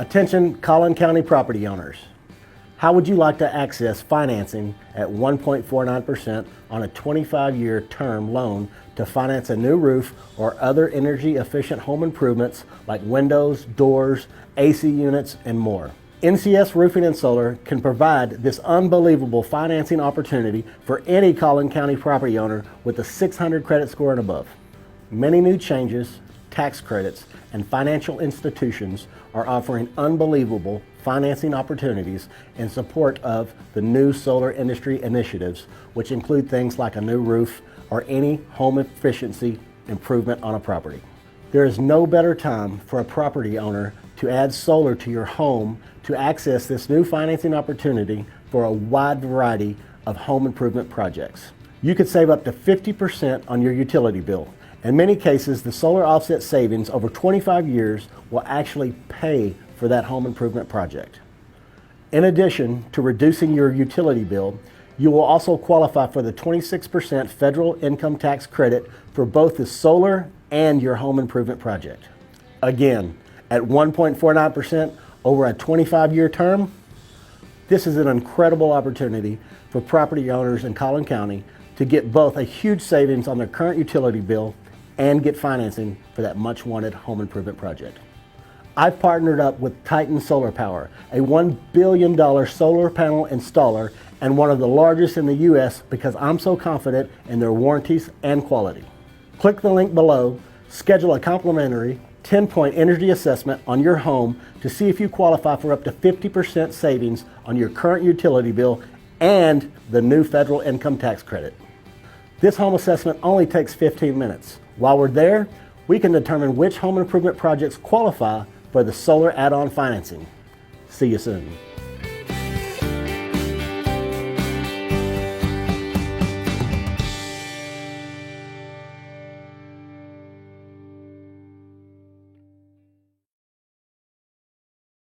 Attention Collin County property owners. How would you like to access financing at 1.49% on a 25-year term loan to finance a new roof or other energy-efficient home improvements like windows, doors, AC units, and more? NCS Roofing and Solar can provide this unbelievable financing opportunity for any Collin County property owner with a 600 credit score and above. Many new changes, tax credits, and financial institutions are offering unbelievable financing opportunities in support of the new solar industry initiatives, which include things like a new roof or any home efficiency improvement on a property. There is no better time for a property owner to add solar to your home to access this new financing opportunity for a wide variety of home improvement projects. You could save up to 50% on your utility bill. In many cases, the solar offset savings over 25 years will actually pay for that home improvement project. In addition to reducing your utility bill, you will also qualify for the 26% federal income tax credit for both the solar and your home improvement project. Again, at 1.49% over a 25-year term, this is an incredible opportunity for property owners in Collin County to get both a huge savings on their current utility bill and get financing for that much wanted home improvement project. I've partnered up with Titan Solar Power, a $1 billion solar panel installer and one of the largest in the U.S. because I'm so confident in their warranties and quality. Click the link below, schedule a complimentary 10-point energy assessment on your home to see if you qualify for up to 50% savings on your current utility bill and the new federal income tax credit. This home assessment only takes 15 minutes. While we're there, we can determine which home improvement projects qualify for the solar add-on financing. See you soon.